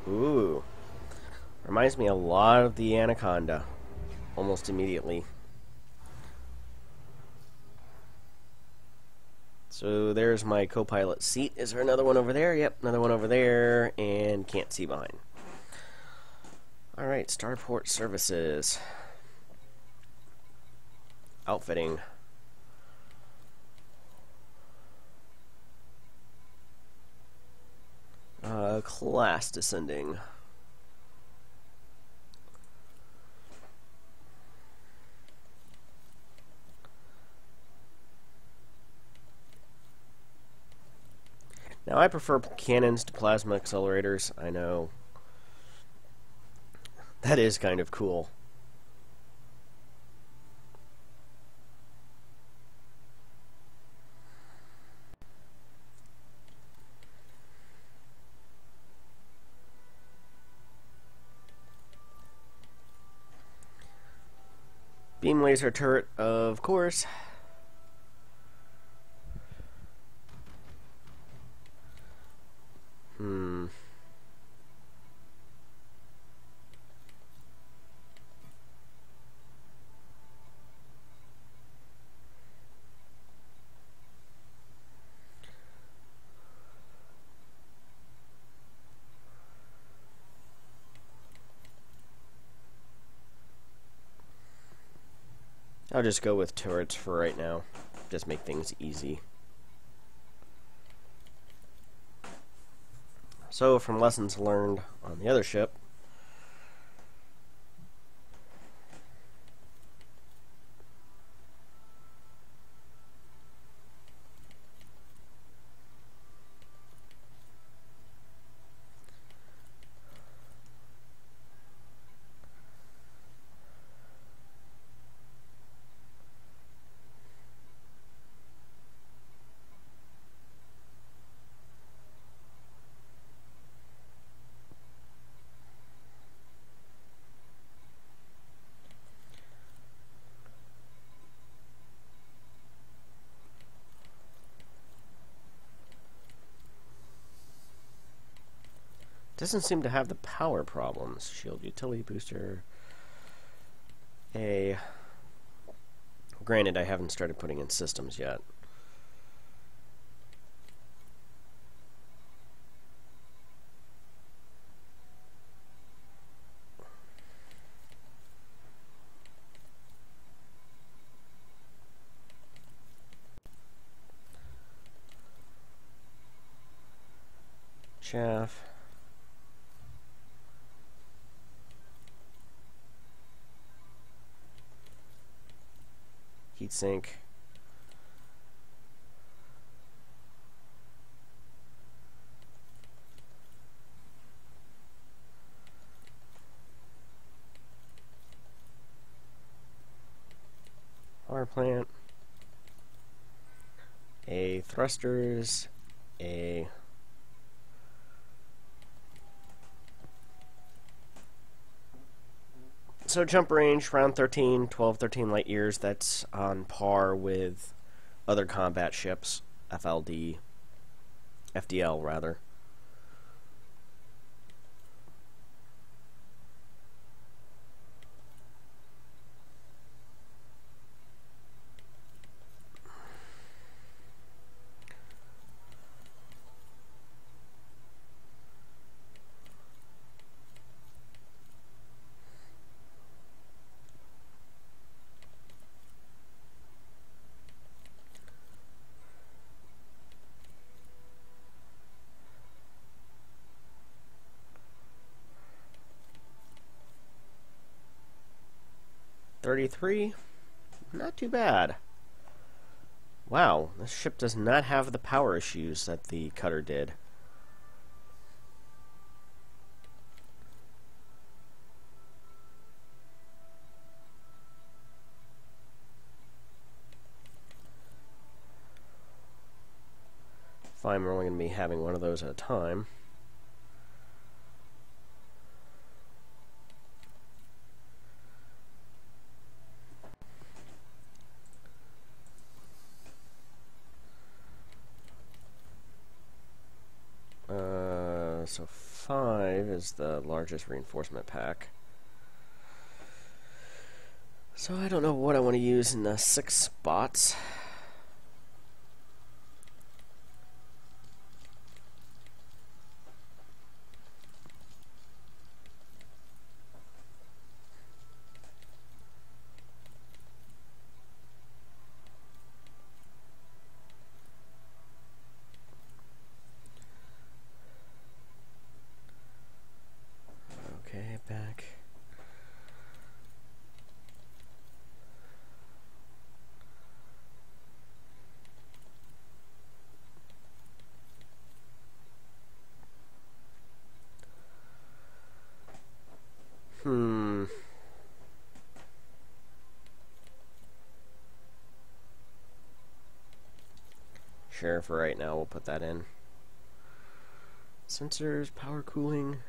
Ooh. Reminds me a lot of the Anaconda. Almost immediately. So there's my co-pilot seat. Is there another one over there? Yep, another one over there. And can't see behind. Alright, Starport Services. Outfitting. Class descending. Now, I prefer cannons to plasma accelerators. I know. That is kind of cool. Beam laser turret, of course. I'll just go with turrets for right now. Just make things easy. So, from lessons learned on the other ship, doesn't seem to have the power problems. Shield utility booster. Granted, I haven't started putting in systems yet. Chaff. Heatsink. Power plant. A thrusters. A so jump range, around 12, 13 light years. That's on par with other combat ships. FDL rather. $33, not too bad. Wow, this ship does not have the power issues that the cutter did. Fine, we're only going to be having one of those at a time. So 5 is the largest reinforcement pack. So I don't know what I want to use in the 6 spots. Okay, back. Sure, for right now, we'll put that in. Sensors, power cooling.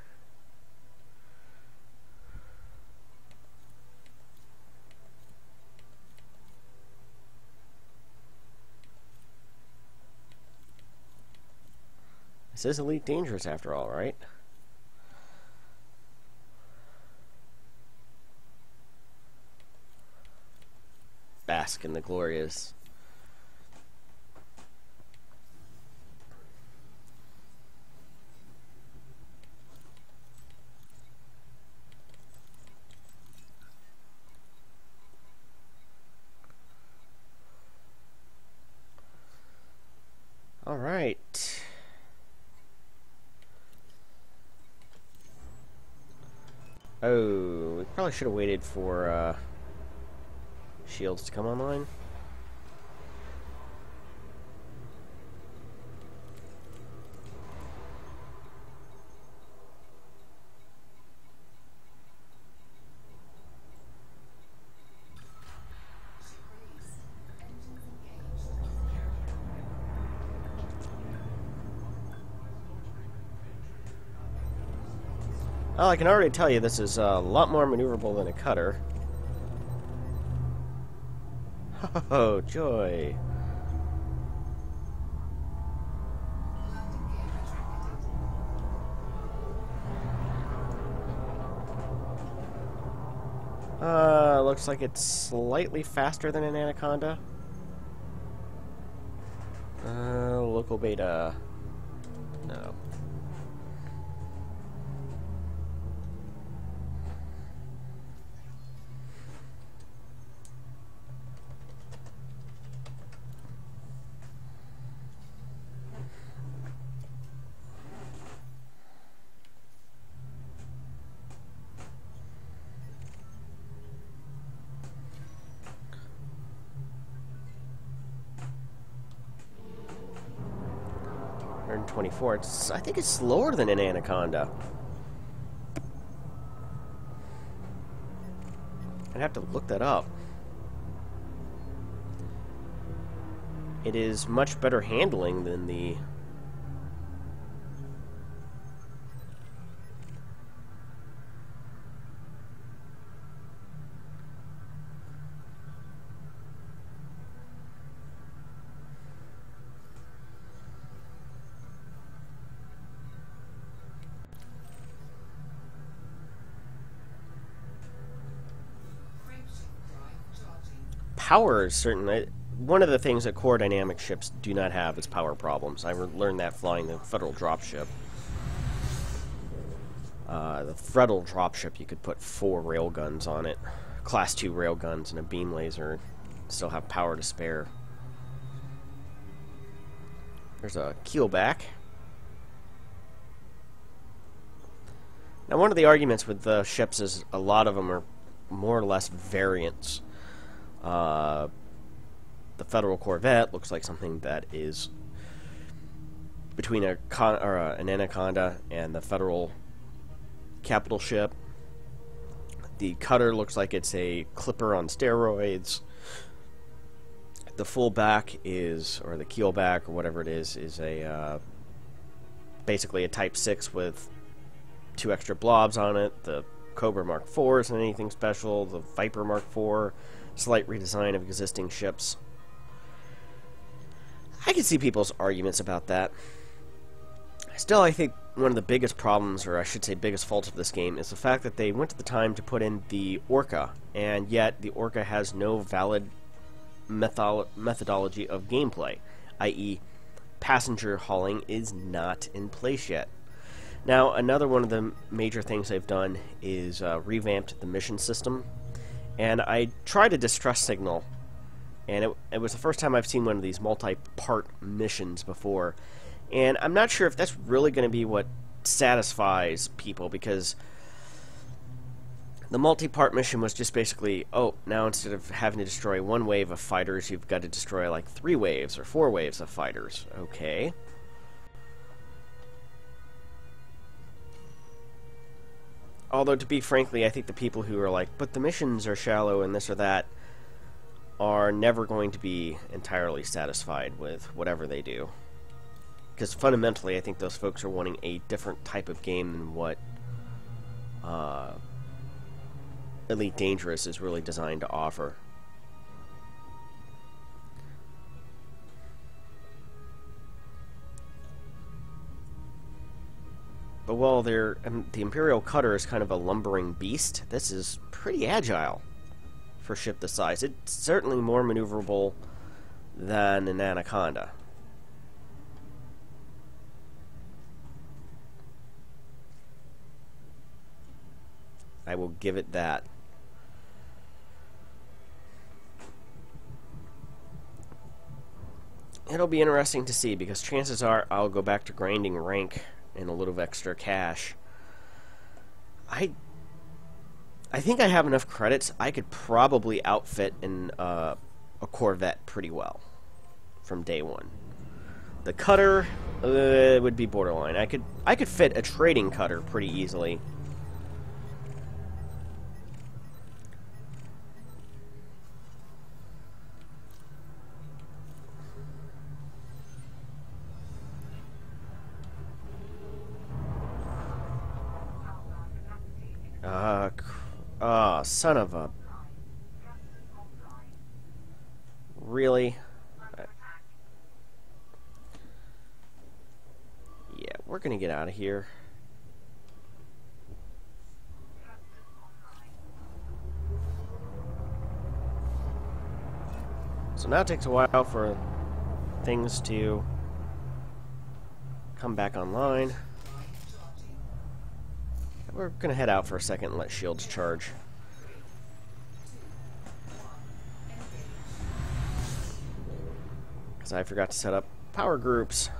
This is Elite Dangerous after all, right? Bask in the glorious. All right. Oh, we probably should have waited for shields to come online. Well, I can already tell you this is a lot more maneuverable than a cutter. Oh, joy. Looks like it's slightly faster than an Anaconda. Local beta. No. I think it's slower than an Anaconda. I'd have to look that up. It is much better handling than the... Power is certainly one of the things that core dynamic ships do not have is power problems. I learned that flying the Federal dropship. The Federal dropship, you could put 4 railguns on it, Class 2 railguns and a beam laser, still have power to spare. There's a keelback. Now, one of the arguments with the ships is a lot of them are more or less variants. The Federal Corvette looks like something that is between an Anaconda and the Federal capital ship. The cutter looks like it's a Clipper on steroids. The fullback is, or the keelback, or whatever it is a basically a Type 6 with 2 extra blobs on it. The Cobra Mark IV isn't anything special. The Viper Mark IV, slight redesign of existing ships. I can see people's arguments about that. Still, I think one of the biggest problems, or I should say biggest faults of this game, is the fact that they went to the time to put in the Orca, and yet the Orca has no valid methodology of gameplay, i.e. passenger hauling is not in place yet. Now, another one of the major things they've done is revamped the mission system, and I tried a distress signal, and it was the first time I've seen one of these multi-part missions before, and I'm not sure if that's really going to be what satisfies people, because the multi-part mission was just basically, oh, now instead of having to destroy one wave of fighters, you've got to destroy like 3 waves or 4 waves of fighters. Okay. Although, to be frankly, I think the people who are like, but the missions are shallow and this or that, are never going to be entirely satisfied with whatever they do. Because fundamentally, I think those folks are wanting a different type of game than what Elite Dangerous is really designed to offer. But while the Imperial Cutter is kind of a lumbering beast, this is pretty agile for a ship this size. It's certainly more maneuverable than an Anaconda. I will give it that. It'll be interesting to see, because chances are I'll go back to grinding rank and a little extra cash. I think I have enough credits. I could probably outfit a Corvette pretty well from day one. The cutter would be borderline. I could fit a trading cutter pretty easily. Son of a... Really? Yeah, we're gonna get out of here. So now it takes a while for things to come back online. We're gonna head out for a second and let shields charge. Because I forgot to set up power groups.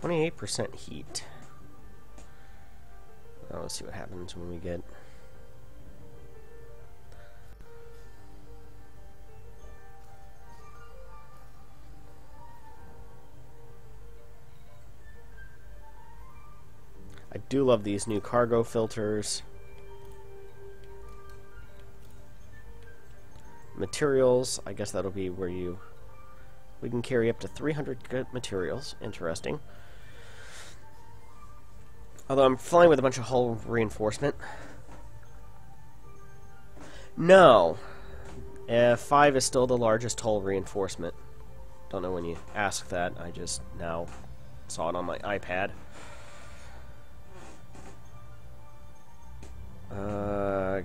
%, heat. Now let's see what happens when we get... I do love these new cargo filters. Materials, I guess that'll be where we can carry up to 300 good materials. Interesting. Although I'm flying with a bunch of hull reinforcement. No. 5 is still the largest hull reinforcement. Don't know when you ask that. I just now saw it on my iPad.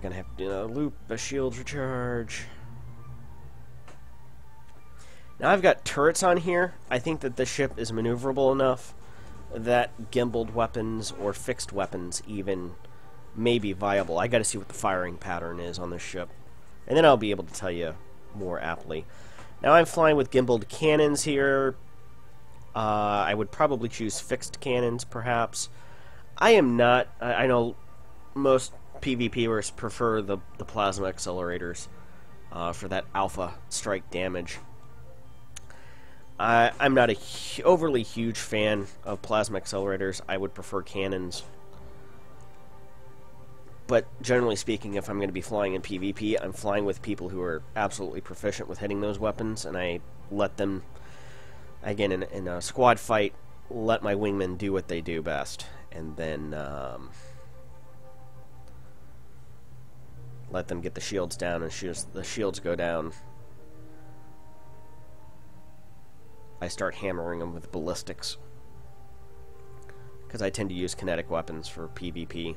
Gonna have to do another loop, a shield recharge. Now I've got turrets on here. I think that the ship is maneuverable enough that gimbaled weapons or fixed weapons even may be viable. I gotta see what the firing pattern is on this ship, and then I'll be able to tell you more aptly. Now I'm flying with gimbaled cannons here. I would probably choose fixed cannons, perhaps. I am not... I know most PvPers prefer the plasma accelerators for that alpha strike damage. I'm not a overly huge fan of plasma accelerators. I would prefer cannons. But generally speaking, if I'm going to be flying in PvP, I'm flying with people who are absolutely proficient with hitting those weapons, and I let them, again, in a squad fight, let my wingmen do what they do best, and then let them get the shields down, and as the shields go down, I start hammering them with ballistics, because I tend to use kinetic weapons for PvP.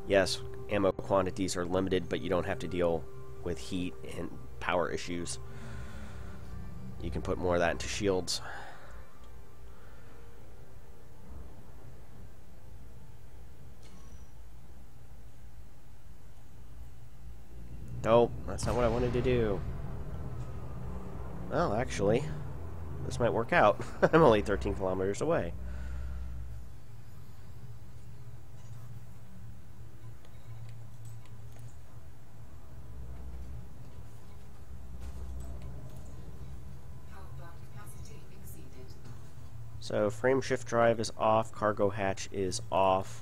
Yes, ammo quantities are limited, but you don't have to deal with heat and power issues. You can put more of that into shields. Nope, that's not what I wanted to do. Well, actually, this might work out. I'm only 13 kilometers away. So frame shift drive is off, cargo hatch is off.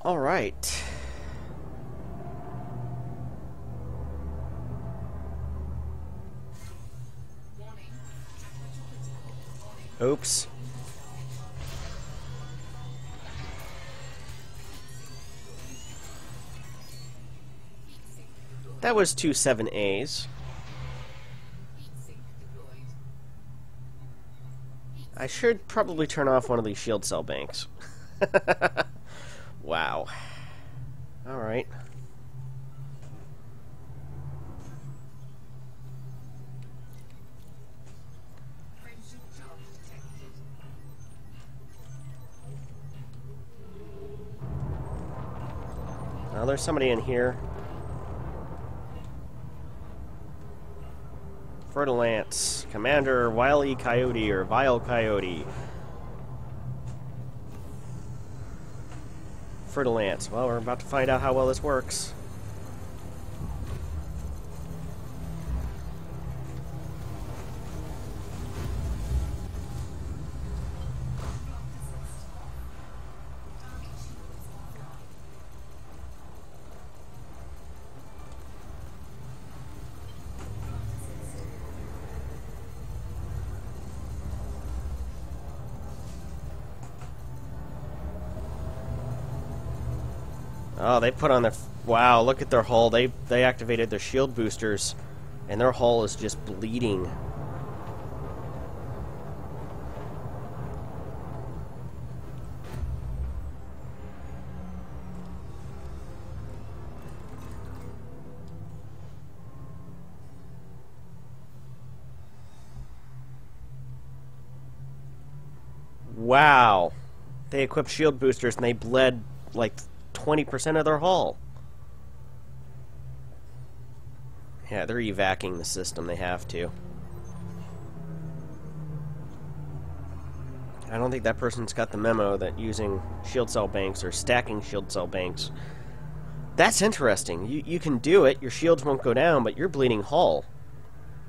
All right. Oops. That was 2 7As. I should probably turn off one of these shield cell banks. Wow. Alright. Now there's somebody in here. Fertilance, Commander Wily Coyote or Vile Coyote. Fertilance. Well, we're about to find out how well this works. Oh, they put on their... Wow, look at their hull. They activated their shield boosters, and their hull is just bleeding. Wow. They equipped shield boosters, and they bled, like, 20% of their hull. Yeah, they're evacuating the system. They have to. I don't think that person's got the memo that using shield cell banks or stacking shield cell banks... That's interesting. You can do it. Your shields won't go down, but you're bleeding hull.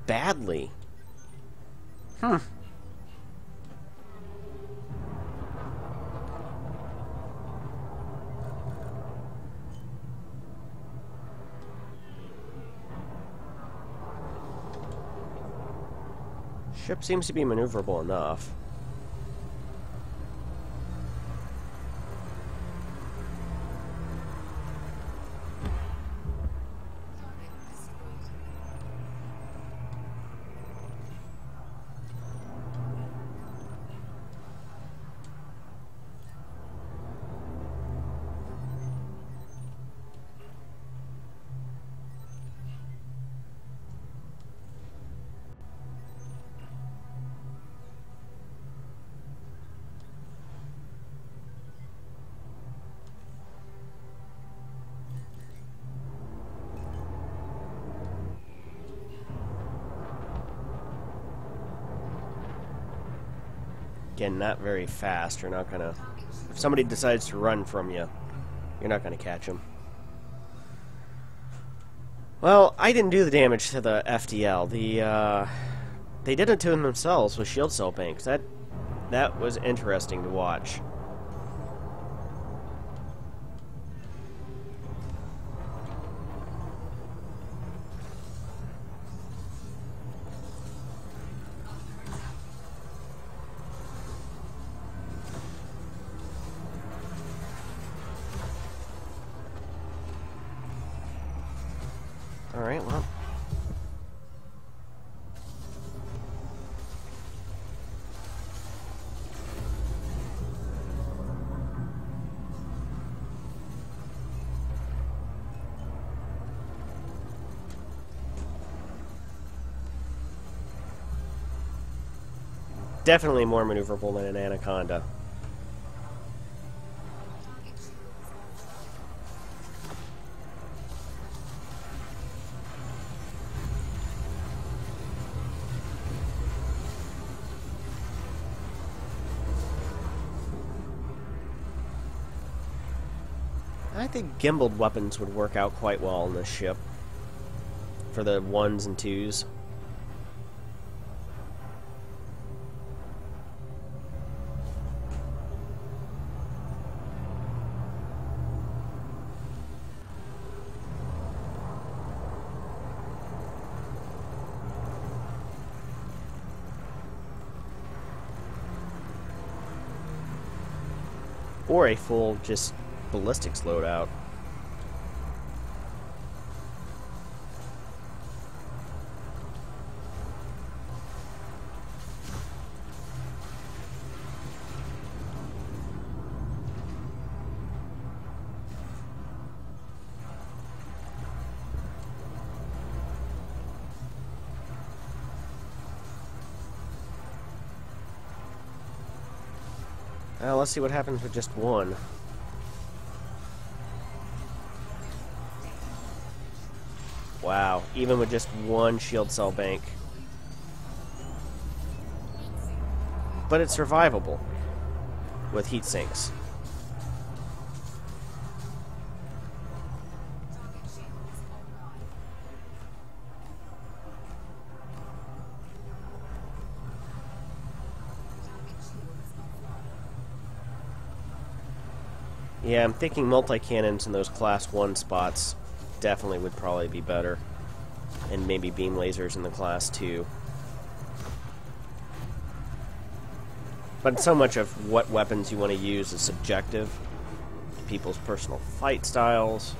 Badly. Hmm. Ship seems to be maneuverable enough. again, not very fast. You're not gonna... If somebody decides to run from you, you're not gonna catch them. Well, I didn't do the damage to the FDL. They did it to themselves with shield cell banks. That was interesting to watch. Alright, well. Definitely more maneuverable than an Anaconda. I think gimbaled weapons would work out quite well on this ship for the 1s and 2s. Or a full just ballistics loadout. Let's see what happens with just one. Wow, even with just one shield cell bank. But it's survivable with heat sinks. Yeah, I'm thinking multi-cannons in those Class 1 spots definitely would probably be better. And maybe beam lasers in the Class 2. But so much of what weapons you want to use is subjective. People's personal fight styles.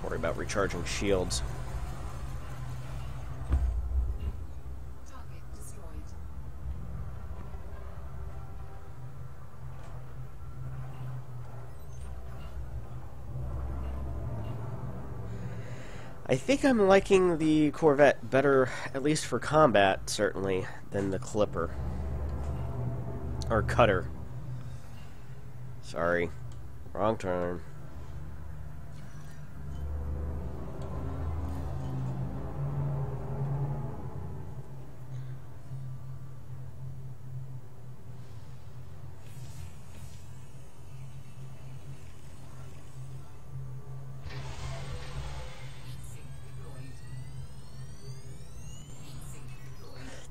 Worry about recharging shields. I think I'm liking the Corvette better, at least for combat, certainly, than the Clipper. Or Cutter. Sorry. Wrong turn.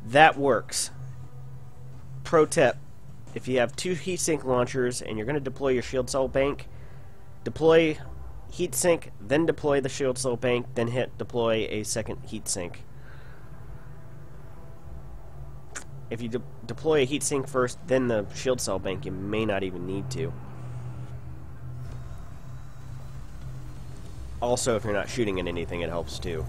That works. Pro tip. If you have 2 heatsink launchers and you're going to deploy your shield cell bank, deploy heatsink, then deploy the shield cell bank, then hit deploy a second heatsink. If you deploy a heatsink first, then the shield cell bank, you may not even need to. Also, if you're not shooting at anything, it helps too.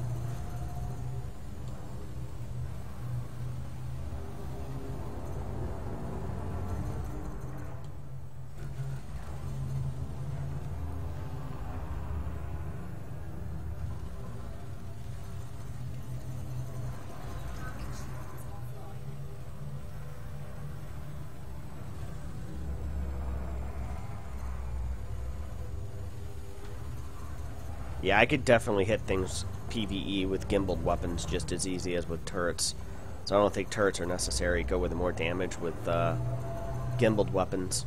Yeah, I could definitely hit things PvE with gimbaled weapons just as easy as with turrets. So I don't think turrets are necessary. Go with more damage with gimbaled weapons.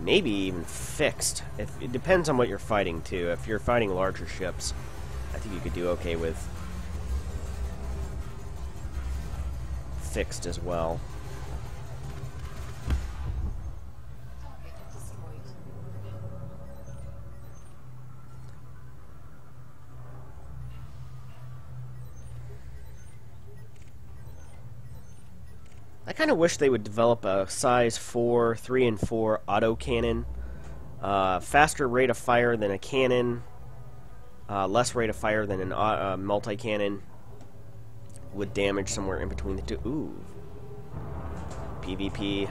Maybe even fixed. It depends on what you're fighting, too. If you're fighting larger ships, I think you could do okay with fixed as well. I kind of wish they would develop a size 4, 3, and 4 autocannon. Faster rate of fire than a cannon, less rate of fire than a multi-cannon. Would damage somewhere in between the two. Ooh. PvP.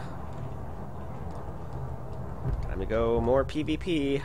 Time to go more PvP.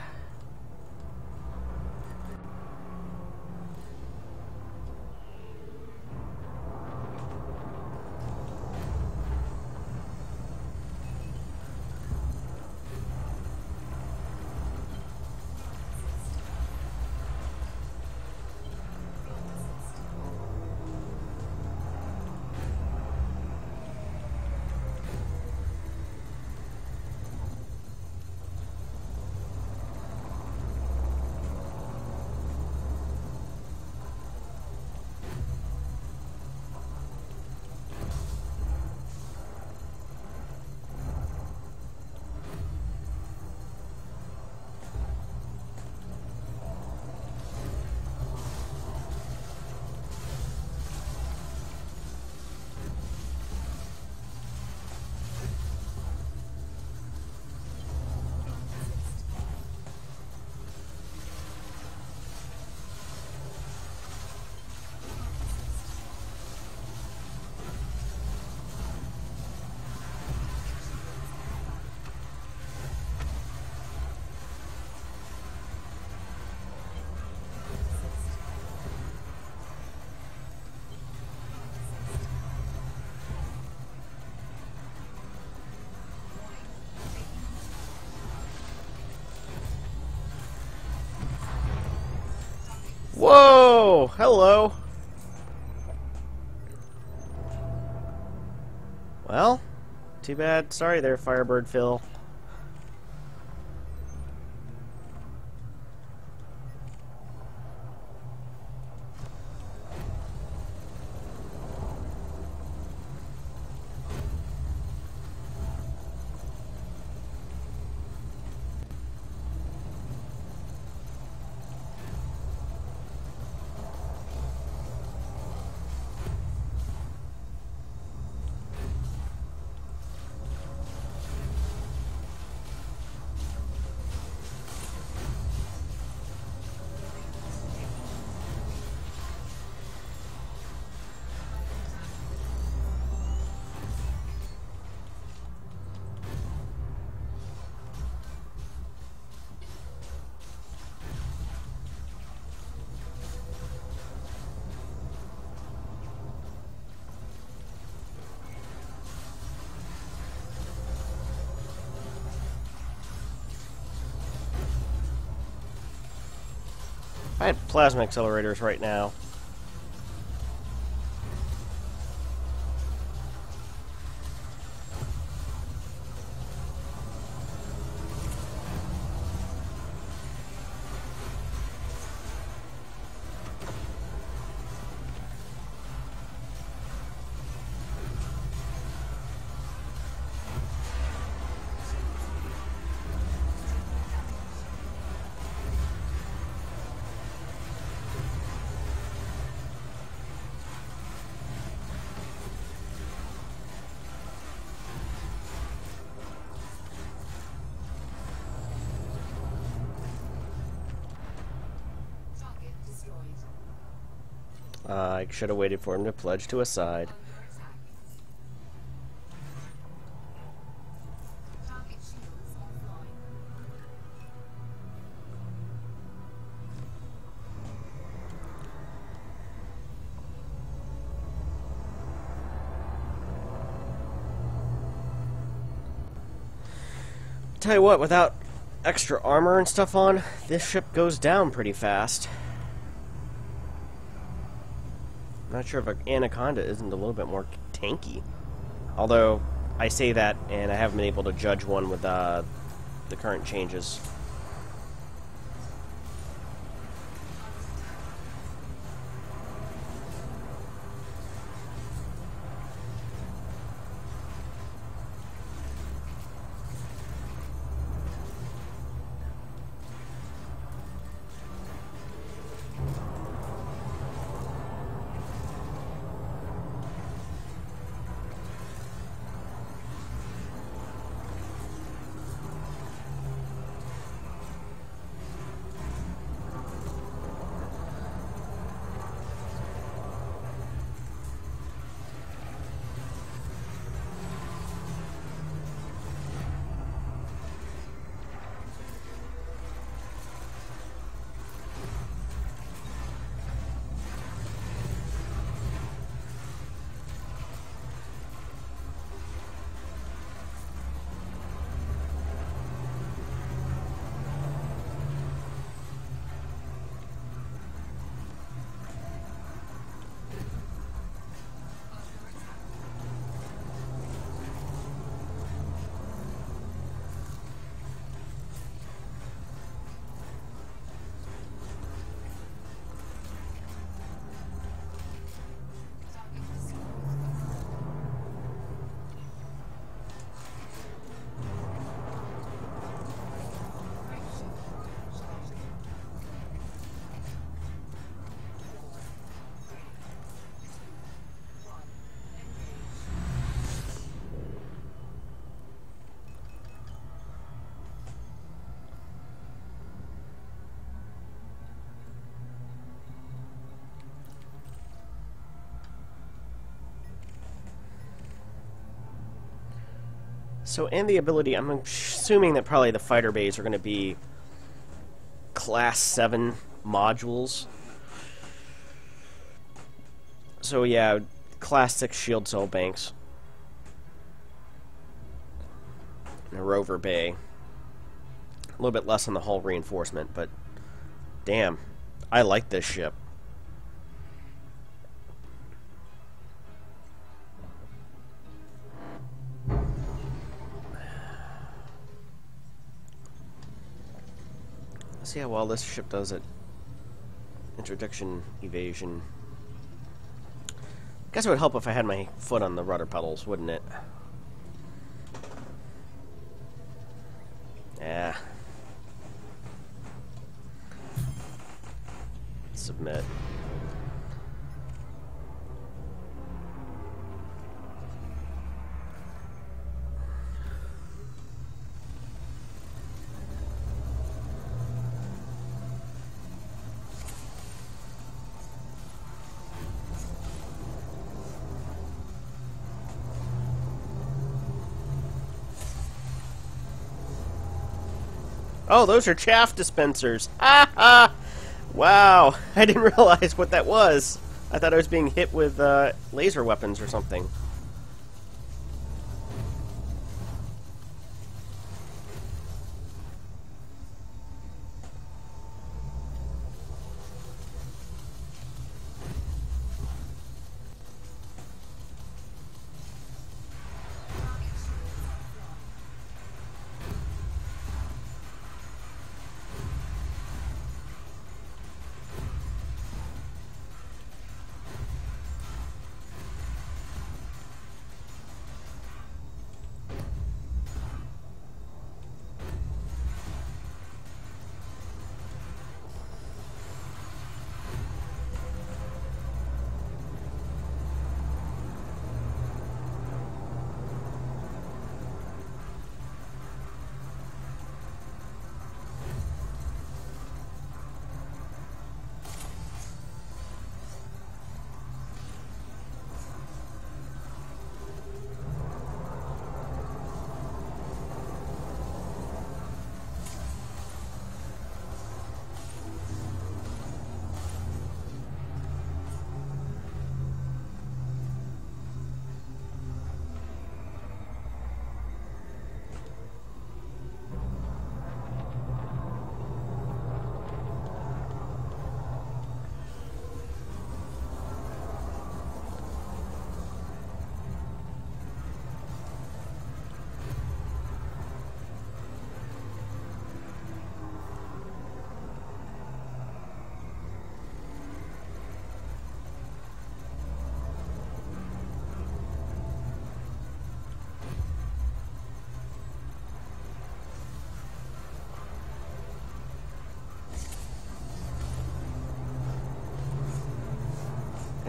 Whoa! Hello! Well, too bad. Sorry there, Firebird Phil. I had plasma accelerators right now. I should have waited for him to pledge to a side. Tell you what, without extra armor and stuff on, this ship goes down pretty fast. Not sure if an Anaconda isn't a little bit more tanky. Although, I say that, and I haven't been able to judge one with the current changes. So, and the ability, I'm assuming that probably the fighter bays are going to be Class 7 modules. So yeah, Class 6 shield cell banks. And a rover bay. A little bit less on the hull reinforcement, but damn, I like this ship. Let's see how well this ship does at introduction evasion. Guess it would help if I had my foot on the rudder pedals, wouldn't it? Yeah. Submit. Oh, those are chaff dispensers. Ha ha! Wow, I didn't realize what that was. I thought I was being hit with laser weapons or something.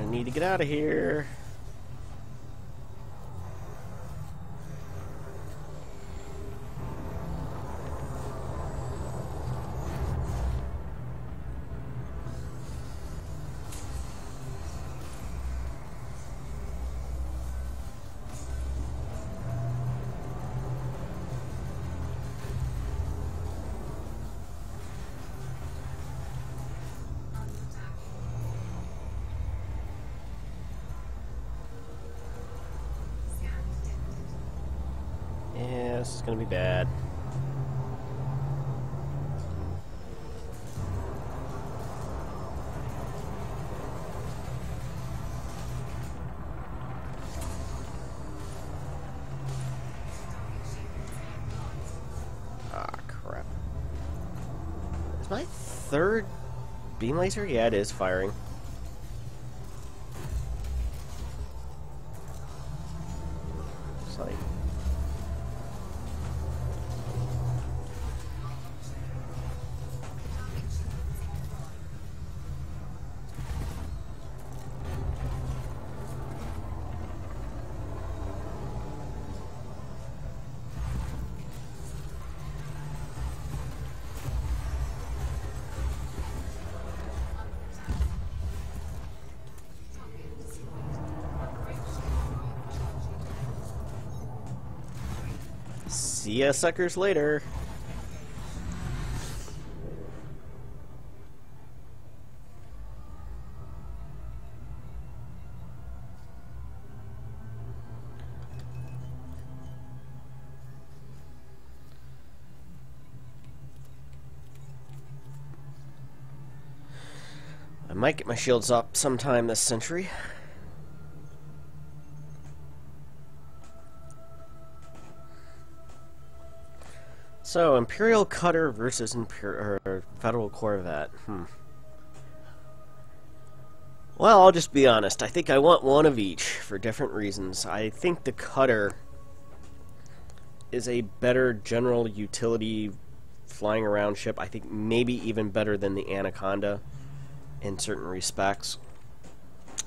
I need to get out of here. Yeah, this is gonna be bad. Ah, crap. Is my third beam laser? Yeah, it is firing. It's like... See ya, suckers, later. I might get my shields up sometime this century. So, Imperial Cutter versus Federal Corvette. Well, I'll just be honest. I think I want one of each for different reasons. I think the Cutter is a better general utility flying around ship. I think maybe even better than the Anaconda in certain respects.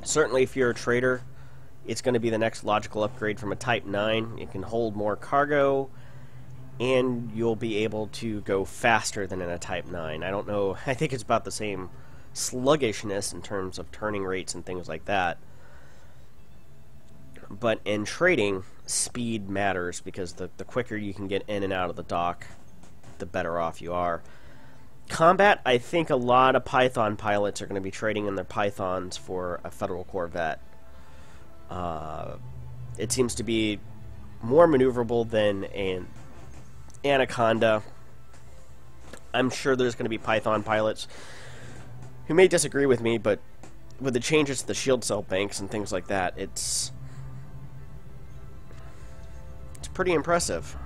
Certainly, if you're a trader, it's going to be the next logical upgrade from a Type 9. It can hold more cargo, and you'll be able to go faster than in a Type 9. I don't know, I think it's about the same sluggishness in terms of turning rates and things like that. But in trading, speed matters, because the quicker you can get in and out of the dock, the better off you are. Combat, I think a lot of Python pilots are going to be trading in their Pythons for a Federal Corvette. It seems to be more maneuverable than an Anaconda. I'm sure there's going to be Python pilots who may disagree with me, but with the changes to the shield cell banks and things like that, it's pretty impressive.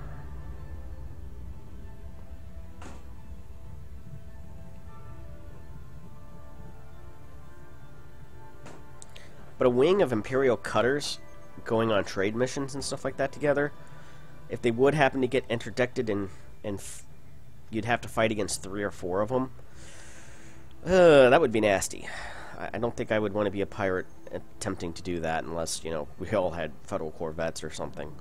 But a wing of Imperial Cutters going on trade missions and stuff like that together, if they would happen to get interdicted and you'd have to fight against 3 or 4 of them, that would be nasty. I don't think I would want to be a pirate attempting to do that unless, you know, we all had Federal Corvettes or something.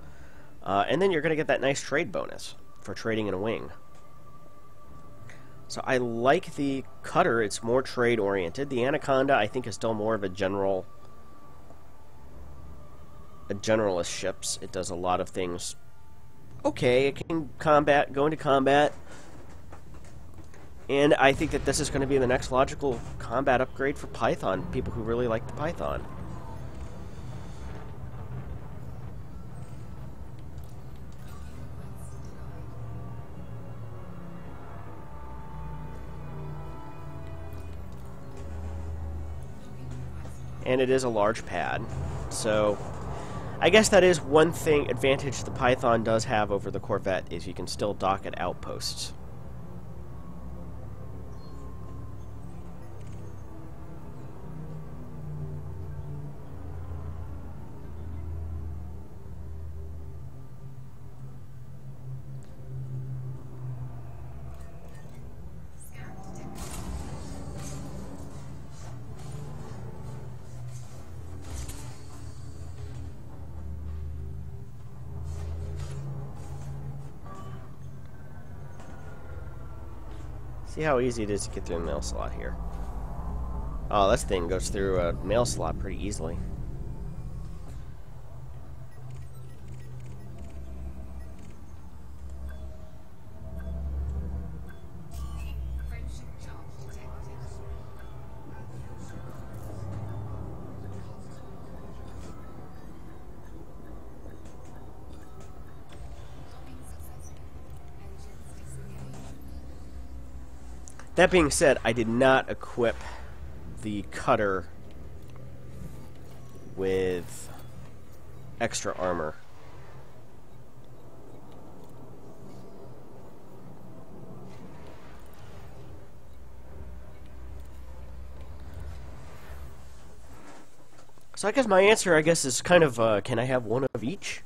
And then you're going to get that nice trade bonus for trading in a wing. So I like the Cutter. It's more trade-oriented. The Anaconda, I think, is still more of a generalist ships. It does a lot of things. Okay, it can go into combat. And I think that this is going to be the next logical combat upgrade for Python, people who really like the Python. And it is a large pad, so I guess that is one advantage the Python does have over the Corvette, is you can still dock at outposts. See how easy it is to get through the mail slot here. Oh, this thing goes through a mail slot pretty easily. That being said, I did not equip the cutter with extra armor. So I guess my answer, is kind of, can I have one of each?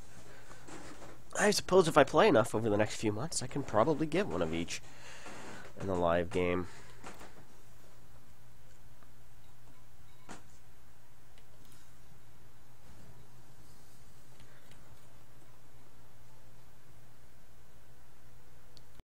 I suppose if I play enough over the next few months, I can probably get one of each in the live game.